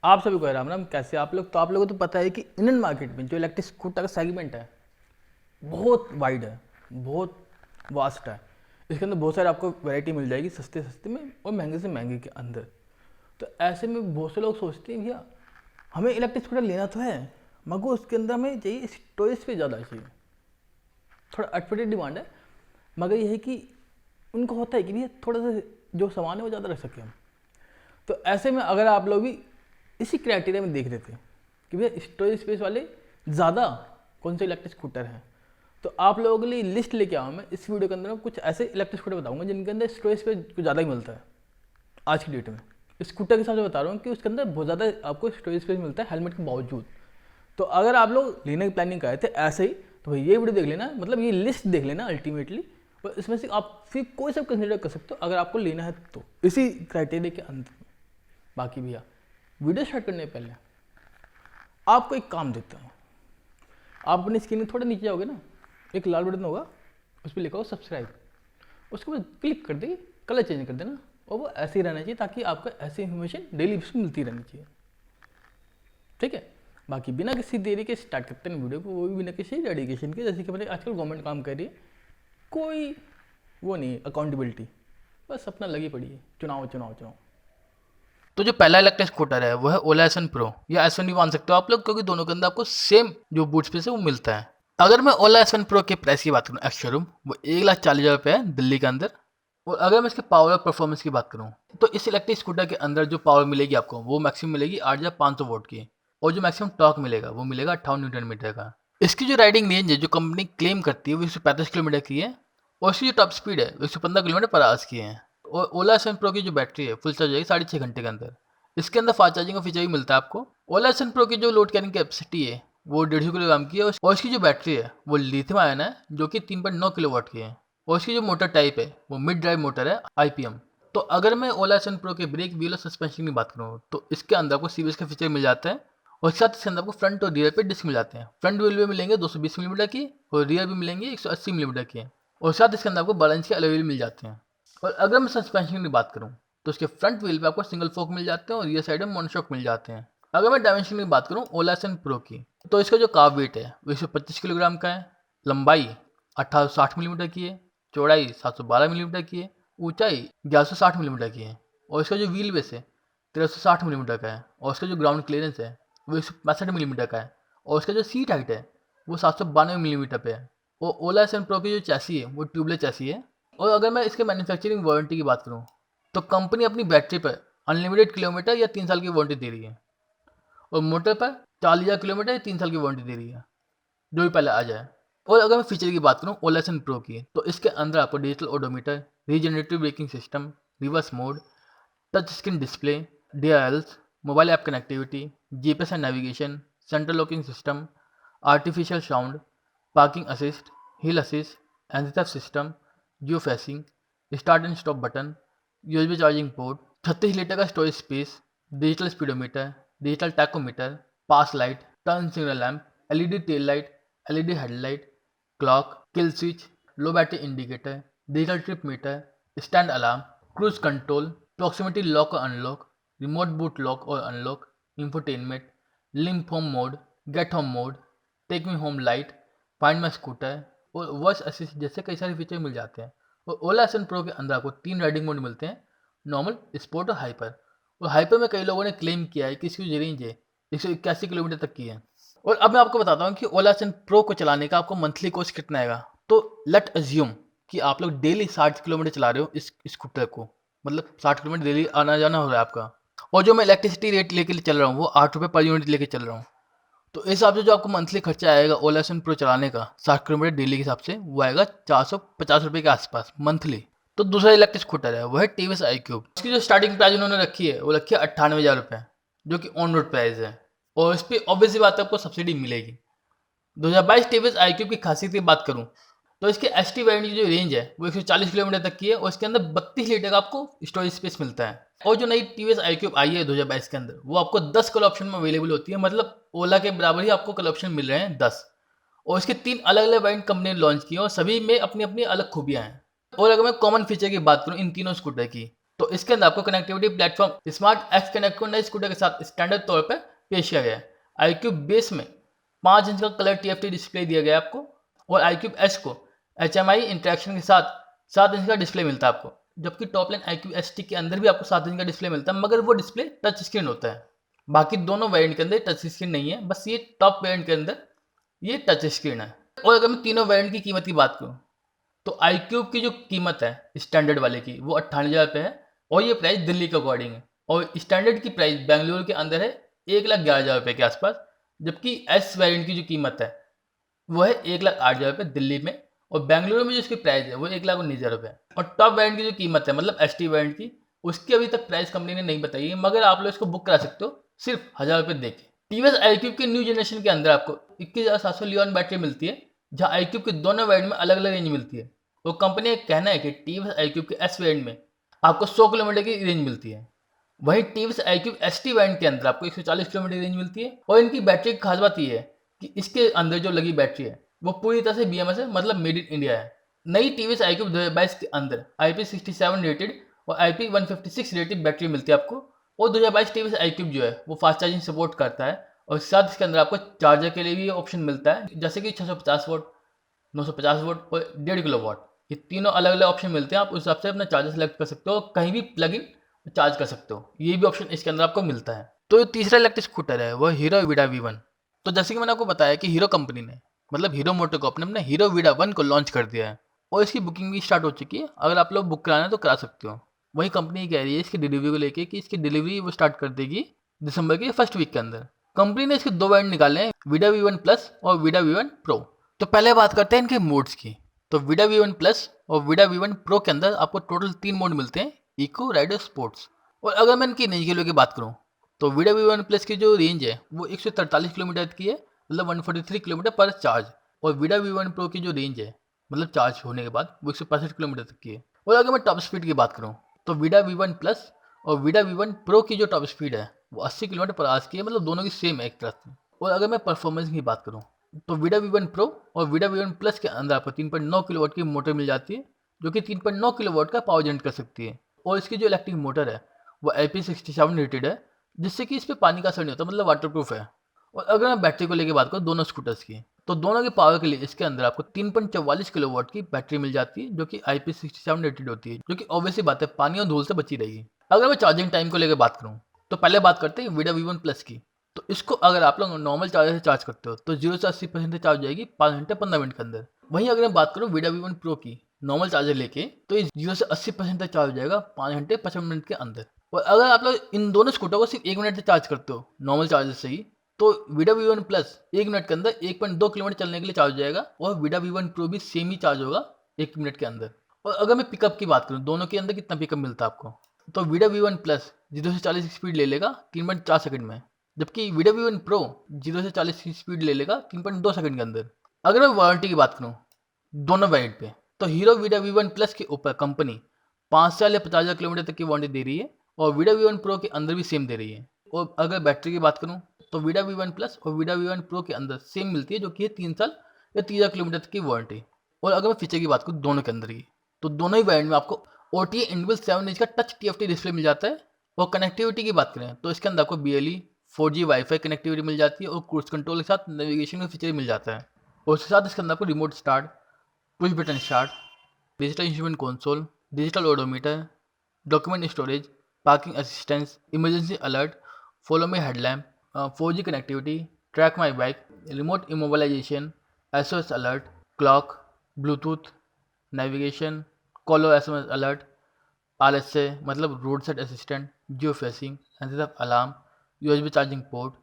आप सभी को राम राम। कैसे आप लोग? तो आप लोगों को तो पता है कि इंडियन मार्केट में जो इलेक्ट्रिक स्कूटर का सेगमेंट है बहुत वाइड है, बहुत वास्ट है। इसके अंदर बहुत सारे आपको वैरायटी मिल जाएगी, सस्ते सस्ते में और महंगे से महंगे के अंदर। तो ऐसे में बहुत से लोग सोचते हैं भैया हमें इलेक्ट्रिक स्कूटर लेना तो है, मगर उसके अंदर हमें चाहिए स्टोरेज पे ज़्यादा चाहिए, थोड़ा अटपटी डिमांड है। मगर यह है कि उनको होता है कि भैया थोड़ा सा जो सामान है वो ज़्यादा रख सकें हम। तो ऐसे में अगर आप लोग भी इसी क्राइटेरिया में देख रहे थे कि भैया स्टोरेज स्पेस वाले ज़्यादा कौन से इलेक्ट्रिक स्कूटर हैं, तो आप लोगों के लिए लिस्ट लेके आऊँ मैं इस वीडियो के अंदर। कुछ ऐसे इलेक्ट्रिक स्कूटर बताऊंगा जिनके अंदर स्टोरेज स्पेस कुछ ज़्यादा ही मिलता है आज की डेट में। स्कूटर के हिसाब से बता रहा हूँ कि उसके अंदर बहुत ज़्यादा आपको स्टोरेज स्पेस मिलता है हेलमेट के बावजूद। तो अगर आप लोग लेने की प्लानिंग कर रहे थे ऐसे ही, तो भाई ये वीडियो देख लेना, मतलब ये लिस्ट देख लेना अल्टीमेटली। और इसमें से आप फिर कोई सब कंसिडर कर सकते हो अगर आपको लेना है तो, इसी क्राइटेरिया के अंदर। बाकी भैया वीडियो स्टार्ट करने से पहले आपको एक काम देता हूँ। आप अपनी स्क्रीन में थोड़ा नीचे जाओगे ना, एक लाल बटन होगा, उस पर लिखा हो सब्सक्राइब, उसके बाद क्लिक कर देगी, कलर चेंज कर देना, और वो ऐसे ही रहना चाहिए ताकि आपको ऐसी इन्फॉर्मेशन डेली बेसिस पे मिलती रहनी चाहिए। ठीक है? बाकी बिना किसी देरी के स्टार्ट करते हैं वीडियो को, वो भी बिना किसी डेडिकेशन के। जैसे कि मैंने आजकल गवर्नमेंट काम कर रही है, कोई वो नहीं अकाउंटेबिलिटी, बस अपना लगी पड़ी है चुनाव चुनाव चुनाव। तो जो पहला इलेक्ट्रिक स्कूटर है वो है ओला एस वन प्रो, या एस वन भी मान सकते हो आप लोग, क्योंकि दोनों के अंदर आपको सेम जो बूट स्पेस है वो मिलता है। अगर मैं ओला एस वन प्रो के प्राइस की बात करूँ एक्स शोरूम, वो 1,40,000 रुपये है दिल्ली के अंदर। और अगर मैं इसके पावर और परफॉर्मेंस की बात करूँ तो इस इलेक्ट्रिक स्कूटर के अंदर जो पावर मिलेगी आपको वो मैक्सिमम मिलेगी 8,500 वोल्ट की, और जो मैक्सिमम टॉर्क मिलेगा वो मिलेगा 58 न्यूटन मीटर का। इसकी जो राइडिंग रेंज है जो कंपनी क्लेम करती है वो 135 किलोमीटर की है, और इसकी जो टॉप स्पीड है वो 115 किलोमीटर पर आवर्स की है। और ओला एस वन प्रो की जो बैटरी है फुल चार्ज हो जाएगी 6.5 घंटे के अंदर। इसके अंदर फास्ट चार्जिंग का फीचर भी मिलता है आपको। ओला एस वन प्रो की जो लोड कैरिंग कैपेसिटी है वो 150 किलोग्राम की है, और इसकी जो बैटरी है वो लिथियम आयन है जो कि 3.9 किलोवाट की है, और इसकी जो मोटर टाइप है वो मिड ड्राइव मोटर है आईपीएम। तो अगर मैं ओला एस वन प्रो के ब्रेक व्हील और सस्पेंशन की बात करूँ तो इसके अंदर आपको सीबीएस का फीचर मिल जाता है, और इसके साथ इसके अंदर आपको फ्रंट और रियर पे डिस्क मिल जाते हैं। फ्रंट व्हील में मिलेंगे 220 मिलीमीटर की, और रियर भी मिलेंगे 180 मिलीमीटर की, और साथ इसके अंदर आपको बैलेंस के अलग व्हील मिल जाते हैं। और अगर मैं सस्पेंशन की बात करूँ तो उसके फ्रंट व्हील पे आपको सिंगल फोक मिल जाते हैं, और रियर साइड में मोनोशॉक मिल जाते हैं। अगर मैं डायमेंशन की बात करूँ ओला एस वन प्रो की, तो इसका जो कार वेट है वो 125 किलोग्राम का है, लंबाई 1860 मिलीमीटर की है, चौड़ाई 712 मिलीमीटर की है, ऊंचाई 1160 मिलीमीटर की है, और इसका जो व्हील बेस है 1360 मिलीमीटर का है, और इसका जो ग्राउंड क्लियरेंस है वो 165 मिलीमीटर का है, और इसका जो सीट हाइट है वो 792 मिलीमीटर पे है। और ओला एस वन प्रो की जो चैसी है वो ट्यूबलेस चैसी है। और अगर मैं इसके मैन्युफैक्चरिंग वारंटी की बात करूँ तो कंपनी अपनी बैटरी पर अनलिमिटेड किलोमीटर या 3 साल की वारंटी दे रही है, और मोटर पर 40,000 किलोमीटर या 3 साल की वारंटी दे रही है, जो भी पहले आ जाए। और अगर मैं फीचर की बात करूँ ओला एस वन प्रो की, तो इसके अंदर आपको digital odometer, regenerative braking system, reverse mode, touch screen display, DRLs, mobile app connectivity, GPS and navigation, central locking system, artificial sound, parking assist, hill assist, anti theft system, geofencing, start and stop button, USB charging port, 36 litre का storage space, digital speedometer, digital tachometer, pass light, turn signal lamp, LED tail light, LED headlight, clock, kill switch, low battery indicator, digital trip metre, stand alarm, cruise control, proximity lock और unlock, remote boot lock और unlock, infotainment, link home mode, get home mode, take me home light, find my scooter, और voice assist जैसे कई सारे feature मिल जाते हैं। और ओला S one pro के अंदर आपको 3 राइडिंग मोड मिलते हैं, नॉर्मल, स्पोर्ट और हाइपर। और हाइपर में कई लोगों ने क्लेम किया है कि इसकी जो रेंज है 181 किलोमीटर तक की है। और अब मैं आपको बताता हूँ कि ओला एस वन प्रो को चलाने का आपको मंथली कॉस्ट कितना आएगा। तो लेट अज्यूम कि आप लोग डेली 60 किलोमीटर चला रहे हो इस स्कूटर को, मतलब 60 किलोमीटर डेली आना जाना हो रहा है आपका, और जो मैं इलेक्ट्रिसिटी रेट लेके चल रहा हूँ वो 8 रुपये पर यूनिट लेके चल रहा हूँ। तो इस हिसाब से जो आपको मंथली खर्चा आएगा ओला एस वन प्रो चलाने का 60 किलोमीटर डेली के हिसाब से, वो आएगा 450 रुपये के आसपास मंथली। तो दूसरा इलेक्ट्रिक स्कूटर है वो है टीवीएस आई क्यूब। इसकी जो स्टार्टिंग प्राइस उन्होंने रखी है वो रखी है 98,000 रुपये, जो कि ऑन रोड प्राइस है, और इस पर ऑब्वियसली बात है आपको सब्सिडी मिलेगी। 2022 टीवीएस आई क्यूब की खासियत की बात करूँ तो इसके एस टी वेरिएंट की जो रेंज है वो 140 किलोमीटर तक की है, और इसके अंदर 32 लीटर का आपको स्टोरेज स्पेस मिलता है। और जो नई टीवीएस आई क्यूब आई है 2022 के अंदर वो आपको 10 कलर ऑप्शन में अवेलेबल होती है, मतलब ओला के बराबर ही आपको कलर ऑप्शन मिल रहे हैं 10। और इसके 3 अलग अलग वेरिएंट कंपनी ने लॉन्च किए, और सभी में अपनी अपनी अलग खूबियाँ हैं। और अगर मैं कॉमन फीचर की बात करूँ इन तीनों स्कूटर की, तो इसके अंदर आपको connectivity platform smart x connect scooter के साथ स्टैंडर्ड तौर पर पेश किया गया है। iQube बेस में 5 इंच का कलर TFT डिस्प्ले दिया गया है आपको, और iQube S को HMI इंटरेक्शन के साथ 7 इंच का डिस्प्ले मिलता है आपको, जबकि टॉप लाइन iQube ST के अंदर भी आपको 7 इंच का डिस्प्ले मिलता है, मगर वो डिस्प्ले टच स्क्रीन होता है। बाकी दोनों वेरिएंट के अंदर टच स्क्रीन नहीं है, बस ये टॉप वेरिएंट के अंदर ये टच स्क्रीन है। और अगर मैं तीनों वेरिएंट की कीमत की बात करूँ तो iQube की जो कीमत है स्टैंडर्ड वाले की वो 98,000 रुपये है, और ये प्राइस दिल्ली के अकॉर्डिंग है। और स्टैंडर्ड की प्राइस बेंगलुरु के अंदर है 1,11,000 रुपये के आसपास, जबकि एस वेरिएंट की जो कीमत है वो है 1,08,000 रुपये दिल्ली में, और बेंगलुरु में जो इसकी प्राइस है वो 1,19,000 रुपये। और टॉप वेरिएंट की जो कीमत है मतलब ST वेरिएंट की, उसकी अभी तक प्राइस कंपनी ने नहीं बताई है, मगर आप लोग इसको बुक करा सकते हो सिर्फ 1,000 रुपये देके। TVS iQube के न्यू जनरेशन के अंदर आपको 21,700 लियोन बैटरी मिलती है, जहाँ iQube के दोनों वेरिएंट में अलग अलग रेंज मिलती है। तो कंपनी का कहना है कि TVS iQube के S वेरिएंट में आपको 100 किलोमीटर की रेंज मिलती है, वहीं TVS iQube ST वेरिएंट के अंदर आपको 140 किलोमीटर की रेंज मिलती है। और इनकी बैटरी की खास बात यह है कि इसके अंदर जो लगी बैटरी है वो पूरी तरह से BMS है, मतलब मेड इन इंडिया है। नई TVS iQube 2022 के अंदर IP67 रेटेड और IP156 रेटेड बैटरी मिलती है आपको, और 2022 TVS iQube जो है वो फास्ट चार्जिंग सपोर्ट करता है, और साथ इसके अंदर आपको चार्जर के लिए भी ऑप्शन मिलता है, जैसे कि 650 वोट, 950 वोट और 1.5 किलो वॉट। ये तीनों अलग अलग ऑप्शन मिलते हैं, आप उस हिसाब से अपना चार्जर सेलेक्ट कर सकते हो, कहीं भी प्लग इन चार्ज कर सकते हो, ये भी ऑप्शन इसके अंदर आपको मिलता है। तो ये तीसरा इलेक्ट्रिक स्कूटर है वो हीरो वीडा V1। तो जैसे कि मैंने आपको बताया कि हीरो कंपनी ने मतलब हीरो मोटर को अपने हीरो वीडा 1 को लॉन्च कर दिया है, और इसकी बुकिंग भी स्टार्ट हो चुकी है। अगर आप लोग बुक कराना है तो करा सकते हो। वही कंपनी कह रही है इसकी डिलीवरी को लेके कि इसकी डिलीवरी वो स्टार्ट कर देगी दिसंबर के फर्स्ट वीक के अंदर। कंपनी ने इसके दो वेरिएंट निकाले हैं, वीडा V1 प्लस और वीडा V1 प्रो। तो पहले बात करते हैं इनके मोड्स की। तो वीडा V1 प्लस और वीडा V1 प्रो के अंदर आपको टोटल 3 मोड मिलते हैं, इको, राइडर, स्पोर्ट्स। और अगर मैं इनकी रेंज की बात करूँ तो वीडा V1 प्लस की जो रेंज है वो 143 किलोमीटर की है, मतलब 143 किलोमीटर पर चार्ज। और वीडा V1 प्रो की जो रेंज है मतलब चार्ज होने के बाद वो 165 किलोमीटर तक की है। और अगर मैं टॉप स्पीड की बात करूँ तो वीडा V1 प्लस और वीडा V1 प्रो की जो टॉप स्पीड है वो 80 किलोमीटर पर आवर्स की है, मतलब दोनों की सेम है एक तरह से। और अगर मैं परफॉर्मेंस की बात करूँ तो वीडा V1 प्रो और वीडा V1 प्लस के अंदर आपको 3.9 किलोवाट की मोटर मिल जाती है, जो कि 3.9 किलोवाट का पावर जनरेट कर सकती है। और इसकी जो इलेक्ट्रिक मोटर है वो IP67 रेटेड है, जिससे कि इस पर पानी का असर नहीं होता, मतलब वाटरप्रूफ है। और अगर मैं बैटरी को लेकर बात करूँ दोनों स्कूटर्स की, तो दोनों के पावर के लिए इसके अंदर आपको 3.44 किलोवाट की बैटरी मिल जाती है, जो कि IP67 रेटेड होती है, जो कि ऑब्वियसली बात है पानी और धूल से बची रहेगी। अगर मैं चार्जिंग टाइम को लेकर बात करूँ तो पहले बात करते हैं वीडा V1 प्लस की। तो इसको अगर आप लोग नॉर्मल चार्जर से चार्ज करते हो तो 0 से 80% चार्ज हो जाएगी 5 घंटे 15 मिनट के अंदर। वहीं अगर मैं बात करूँ वीडा V1 प्रो की नॉर्मल चार्जर लेके, तो ये 0 से 80% तक चार्ज हो जाएगा 5 घंटे 55 मिनट के अंदर। और अगर आप लोग इन दोनों स्कूटर को सिर्फ 1 मिनट से चार्ज करते हो नॉर्मल चार्जर से ही, तो वीडा V1 प्लस 1 मिनट के अंदर 1.2 किलोमीटर चलने के लिए चार्ज हो जाएगा, और वीडा V1 प्रो भी सेम ही चार्ज होगा 1 मिनट के अंदर। और अगर मैं पिकअप की बात करूँ दोनों के अंदर कितना पिकअप मिलता है आपको, तो वीडा V1 प्लस 0 से 40 की स्पीड ले लेगा 3.4 सेकंड में, जबकि वीडा V1 प्रो 0 से 40 की स्पीड ले लेगा 3.2 सेकंड के अंदर। अगर मैं वारंटी की बात करूँ दोनों वेरिएंट पे, तो हीरो वीडा V1 प्लस के ऊपर कंपनी 5 साल या 50,000 किलोमीटर तक की वारंटी दे रही है, और वीडा V1 प्रो के अंदर भी सेम दे रही है। और अगर बैटरी की बात करूँ तो वीडा V1 प्लस और वीडा V1 प्रो के अंदर सेम मिलती है, जो कि है 3 साल या 30,000 किलोमीटर तक की वारंटी। और अगर मैं फीचर की बात करूँ दोनों के अंदर की, तो दोनों ही वेरिएंट में आपको OTA इनबिल्ट 7 इंच का टच TFT डिस्प्ले मिल जाता है। और कनेक्टिविटी की बात करें तो इसके अंदर आपको BLE 4G वाईफाई कनेक्टिविटी मिल जाती है, और क्रूज कंट्रोल के साथ नेविगेशन का फीचर मिल जाता है। और उसके साथ इसके अंदर आपको remote start, push button start, digital instrument console, digital odometer, document storage, parking assistance, emergency alert, follow me headlamp, 4G connectivity, track my bike, remote immobilisation, SOS alert, clock, Bluetooth, navigation, caller SMS alert, RSA मतलब road side assistant, geofencing, antitheft alarm, USB charging port,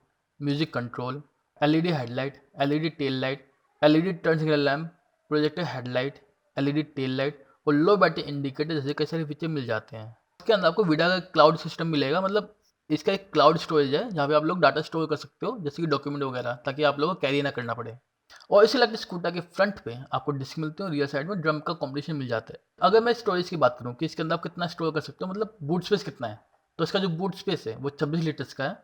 music control, LED headlight, LED tail light, LED turn signal lamp, projector headlight, LED tail light, और low battery indicator जैसे कई सारे feature मिल जाते हैं। इसके अंदर आपको वीडा का क्लाउड सिस्टम मिलेगा, मतलब इसका एक क्लाउड स्टोरेज है जहाँ पे आप लोग डाटा स्टोर कर सकते हो, जैसे कि डॉक्यूमेंट वगैरह, ताकि आप लोगों को कैरी ना करना पड़े। और इस इलेक्ट्रिक स्कूटर के फ्रंट पे आपको डिस्क मिलती है, और रियर साइड में ड्रम का कॉम्बिनेशन मिल जाता है। अगर मैं स्टोरेज की बात करूँ कि इसके अंदर आप कितना स्टोर कर सकते हो, मतलब बूट स्पेस कितना है, तो इसका जो बूट स्पेस है वो 26 लीटर्स का है।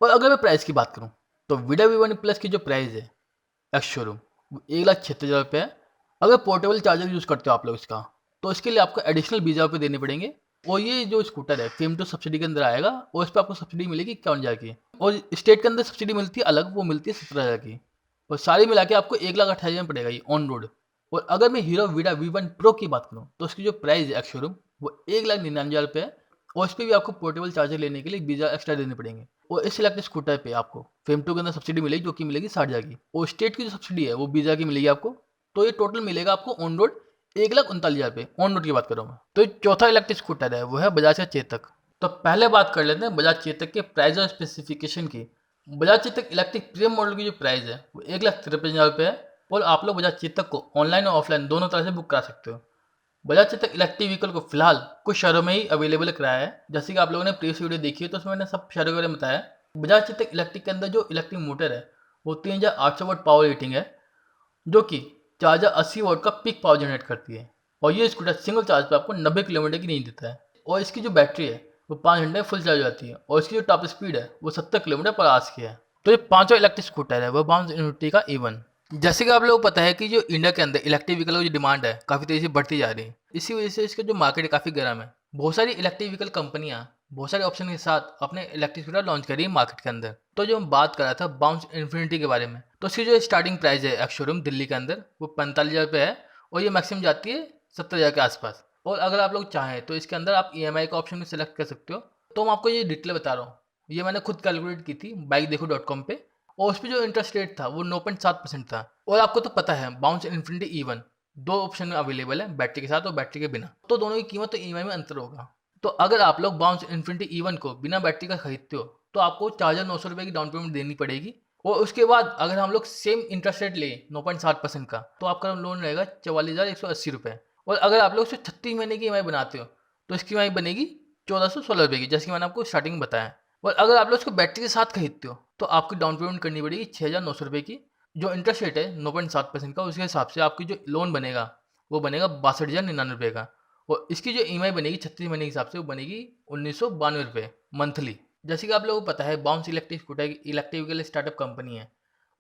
और अगर मैं प्राइस की बात करूँ तो वीडा V1 प्लस की जो प्राइस है एक्स शोरूम 1,76,000 रुपये है। अगर पोर्टेबल चार्जर यूज़ करते हो आप लोग इसका, तो इसके लिए आपको एडिशनल 20,000 रुपये देने पड़ेंगे। और ये जो स्कूटर है फेम टू सब्सिडी के अंदर आएगा और इस पर आपको सब्सिडी मिलेगी 51,000 की। और स्टेट के अंदर सब्सिडी मिलती है अलग, वो मिलती है 17,000 की। और सारी मिला के आपको 1,28,000 में पड़ेगा ये ऑन रोड। और अगर मैं हीरो वीडा V1 प्रो की बात करूँ तो उसकी जो प्राइस है एक्स शोरूम वो 1,99,000 रुपये है। और इस पर भी आपको पोर्टेबल चार्जर लेने के लिए 20,000 एक्स्ट्रा देने पड़ेंगे। और इस इलेक्ट्रिक स्कूटर पे आपको फेम टू के अंदर सब्सिडी मिलेगी जो कि मिलेगी 60,000 की। और स्टेट की जो सब्सिडी है वो 20,000 की मिलेगी आपको। तो ये टोटल मिलेगा आपको ऑन रोड 1,39,000 रुपये, ऑन रोड की बात कर रहा हूँ मैं। तो ये चौथा इलेक्ट्रिक स्कूटर है वो है बजाज का चेतक। तो पहले बात कर लेते हैं बजाज चेतक के प्राइस और स्पेसिफिकेशन की। Bajaj Chetak electric premium model की जो प्राइस है वो 1,53,000 रुपये है। और आप लोग बजाज चेतक को ऑनलाइन और ऑफलाइन दोनों तरह से बुक करा सकते हो। बजाज चेतक इलेक्ट्रिक व्हीकल को फिलहाल कुछ शहरों में ही अवेलेबल कराया है, जैसे कि आप लोगों ने प्रीवियस वीडियो देखी है तो उसमें मैंने सब शहरों के बारे में बताया। बजाज चेतक इलेक्ट्रिक के अंदर जो इलेक्ट्रिक मोटर है वो 3,800 वाट पावर रेटिंग है, जो कि 4,080 वाट का पीक पावर जनरेट करती है। और ये स्कूटर सिंगल चार्ज पे आपको 90 किलोमीटर की रेंज देता है। और इसकी जो बैटरी है वो 5 घंटे में फुल चार्ज हो जाती है। और इसकी जो टॉप स्पीड है वो 70 किलोमीटर पर आवर्स की है। तो ये पांचों इलेक्ट्रिक स्कूटर है वो बाउंस इन्फिनिटी का E1। जैसे कि आप लोगों को पता है कि जो इंडिया के अंदर इलेक्ट्रिक व्हीकल की जो डिमांड है काफ़ी तेज़ी से बढ़ती जा रही है। इसी वजह से इसका जो मार्केट है काफ़ी गर्म है। बहुत सारी इलेक्ट्रिक व्हीकल कंपनियां बहुत सारे ऑप्शन के साथ अपने इलेक्ट्रिक स्कूटर लॉन्च कर रही है मार्केट के अंदर। तो जो हम बात कर रहा था बाउंस इन्फिनिटी के बारे में, तो इसकी जो स्टार्टिंग प्राइस है एक्स शोरूम दिल्ली के अंदर वो 45,000 रुपये है। और ये मैक्सिमम जाती है 70,000 के आसपास। और अगर आप लोग चाहें तो इसके अंदर आप EMI का ऑप्शन भी सिलेक्ट कर सकते हो। तो मैं आपको ये डिटेल बता रहा हूँ, ये मैंने खुद कैलकुलेट की थी बाइकदेखो.com पे। और उस पर जो इंटरेस्ट रेट था वो 9.7% था। और आपको तो पता है बाउंस इन्फिनिटी E1 दो ऑप्शन में अवेलेबल है, बैटरी के साथ और बैटरी के बिना। तो दोनों की कीमत तो EMI में अंतर होगा। तो अगर आप लोग बाउंस इन्फिनिटी E1 को बिना बैटरी का खरीदते हो तो आपको 4,900 रुपये की डाउन पेमेंट देनी पड़ेगी। और उसके बाद अगर हम लोग सेम इंटरेस्ट रेट लें 9.7% का तो आपका लोन रहेगा 44,180 रुपये। और अगर आप लोग सिर्फ 36 महीने की EMI बनाते हो तो इसकी EMI बनेगी 1,416 रुपये की, जैसे कि मैंने आपको स्टार्टिंग में बताया। और अगर आप लोग इसको बैटरी के साथ खरीदते हो तो आपकी डाउन पेमेंट करनी पड़ेगी 6,900 रुपये की। जो इंटरेस्ट रेट है 9.7% का, उसके हिसाब से आपकी जो लोन बनेगा वो बनेगा 62,099 रुपये का। और इसकी जो EMI बनेगी 36 महीने के हिसाब से वो बनेगी 1,992 रुपये मंथली। जैसे कि आप लोगों को पता है बाउंस इलेक्ट्रिक स्कूटर की इलेक्ट्रिक व्हीकल स्टार्टअप कंपनी है।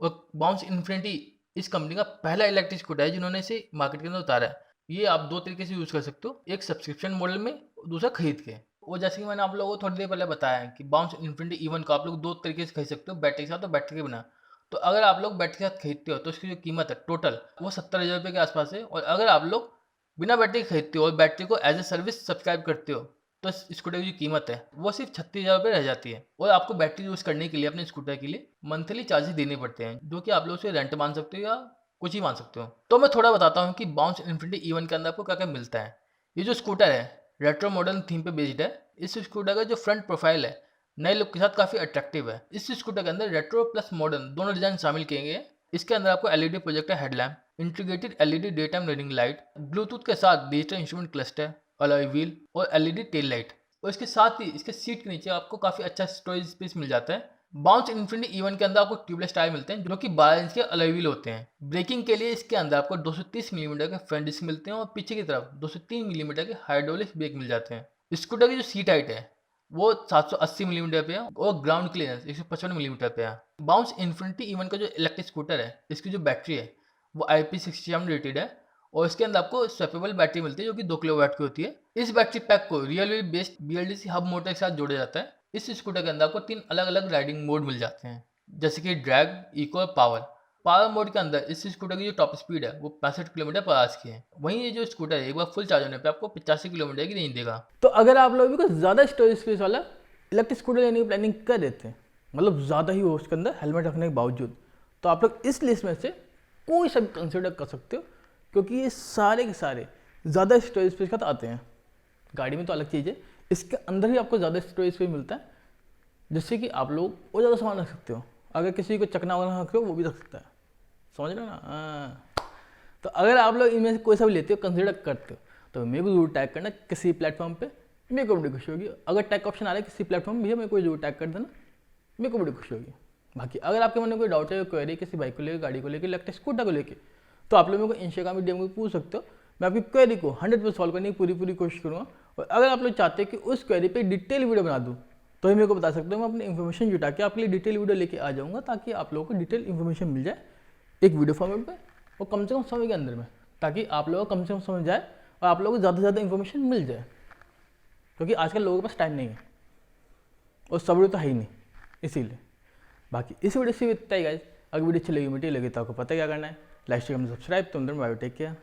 और बाउंस इन्फिनिटी इस कंपनी का पहला इलेक्ट्रिक स्कूटर है जिन्होंने इसे मार्केट के अंदर उतारा है। ये आप दो तरीके से यूज़ कर सकते हो, एक सब्सक्रिप्शन मॉडल में, दूसरा खरीद के। और जैसे कि मैंने आप लोगों को थोड़ी देर पहले बताया है कि बाउंस इन्फिनिटी E1 को आप लोग दो तरीके से खरीद सकते हो, बैटरी के साथ और बैटरी के बिना। तो अगर आप लोग बैटरी के साथ खरीदते हो तो इसकी जो कीमत है टोटल वो 70,000 रुपये के आसपास है। और अगर आप लोग बिना बैटरी खरीदते हो और बैटरी को एज ए सर्विस सब्सक्राइब करते हो तो इस स्कूटर की जो कीमत है वो सिर्फ 36,000 रुपये रह जाती है। और आपको बैटरी यूज़ करने के लिए अपने स्कूटर के लिए मंथली चार्जेस देने पड़ते हैं, जो कि आप लोग उसे रेंट मान सकते हो या कुछ ही मान सकते हो। तो मैं थोड़ा बताता हूँ कि बाउंस इन्फिनिटी E1 के अंदर आपको क्या क्या मिलता है। ये जो स्कूटर है रेट्रो मॉडर्न थीम पे बेस्ड है। इस स्कूटर का जो फ्रंट प्रोफाइल है नए लुक के साथ काफ़ी अट्रैक्टिव है। इस स्कूटर के अंदर रेट्रो प्लस मॉडर्न दोनों डिजाइन शामिल किए गए हैं। इसके अंदर आपको LED projector headlamp, integrated LED day time running light, Bluetooth के साथ digital instrument cluster, alloy wheel और LED टेल लाइट। और इसके साथ ही इसके सीट के नीचे आपको काफ़ी अच्छा स्टोरेज स्पेस मिल जाता है। बाउंस इन्फिनिटी E1 के अंदर आपको ट्यूबलेस टायर मिलते हैं जो कि 12 इंच के अलॉय व्हील होते हैं। ब्रेकिंग के लिए इसके अंदर आपको 230 मिलीमीटर के फ्रंट डिस्क मिलते हैं और पीछे की तरफ 203 मिलीमीटर के हाइड्रोलिक ब्रेक मिल जाते हैं। स्कूटर की जो सीट हाइट है वो 780 मिलीमीटर पे है और ग्राउंड क्लियरेंस 155 मिलीमीटर पे है। बाउंस इन्फिनिटी E1 का जो इलेक्ट्रिक स्कूटर है इसकी जो बैटरी है वो IP67 रेटेड है। और इसके अंदर आपको स्वैपेबल बैटरी मिलती है जो कि 2 किलोवाट की होती है। इस बैटरी पैक को real based BLDC hub motor के साथ जोड़ा जाता है। इस स्कूटर के अंदर आपको 3 अलग अलग राइडिंग मोड मिल जाते हैं, जैसे कि ड्रैग, इको और पावर। पावर मोड के अंदर इस स्कूटर की जो टॉप स्पीड है वो 65 किलोमीटर पर आवर्स की है। वहीं ये जो स्कूटर है एक बार फुल चार्ज होने पे आपको 85 किलोमीटर की रेंज देगा। तो अगर आप लोग भी ज़्यादा स्टोरेज स्पेस वाला इलेक्ट्रिक स्कूटर लेने की प्लानिंग कर देते हैं, मतलब ज़्यादा ही हो उसके अंदर हेलमेट रखने के बावजूद, तो आप लोग इस लिस्ट में से कोई सा भी कंसिडर कर सकते हो, क्योंकि ये सारे के सारे ज़्यादा स्टोरेज स्पेस के साथ आते हैं। गाड़ी में तो अलग चीज़ है, इसके अंदर ही आपको ज़्यादा स्टोरेज स्पेस मिलता है, जिससे कि आप लोग और ज़्यादा सामान रख सकते हो। अगर किसी को चकना वगैरह रख रहे हो वो भी रख सकता है, समझ रहे हो ना। तो अगर आप लोग इनमें से कोई सा भी लेते हो, कंसिडर करते हो, तो मेरे को जरूर टैग करना किसी प्लेटफॉर्म पे, मेरे को बड़ी खुशी होगी। अगर टैग ऑप्शन आ रहा है किसी प्लेटफॉर्म भैया मेरे को जरूर टैग कर देना, मेरे को बड़ी खुशी होगी। बाकी अगर आपके मन में कोई डाउट है, क्वेरी किसी बाइक को लेकर, गाड़ी को लेकर, इलेक्ट्रिक स्कूटर को लेकर, तो आप लोग मेरे को इंस्टाग्राम में DM को पूछ सकते हो। मैं आपकी क्वेरी को 100% सॉल्व करने की पूरी कोशिश करूँगा। और अगर आप लोग चाहते हैं कि उस क्वेरी पे डिटेल वीडियो बना दूँ तो ही मेरे को बता सकते हो, मैं अपनी इन्फॉर्मेशन जुटा के आपके लिए डिटेल वीडियो लेके आ जाऊँगा, ताकि आप लोगों को डिटेल इन्फॉर्मेशन मिल जाए एक वीडियो फॉर्मेट में और कम से कम समय के अंदर में, ताकि आप लोगों को कम से कम समझ जाए और आप लोगों को ज़्यादा से ज़्यादा इन्फॉर्मेशन मिल जाए। क्योंकि आजकल लोगों के पास टाइम नहीं है और सब्र तो है ही नहीं, इसीलिए। बाकी इस वीडियो से इतना ही गाइस। अगर वीडियो अच्छी लगी मीठी लगी तो आपको पता क्या करना है, लाइक शेयर सब्सक्राइब। तुम बायो, टेक केयर।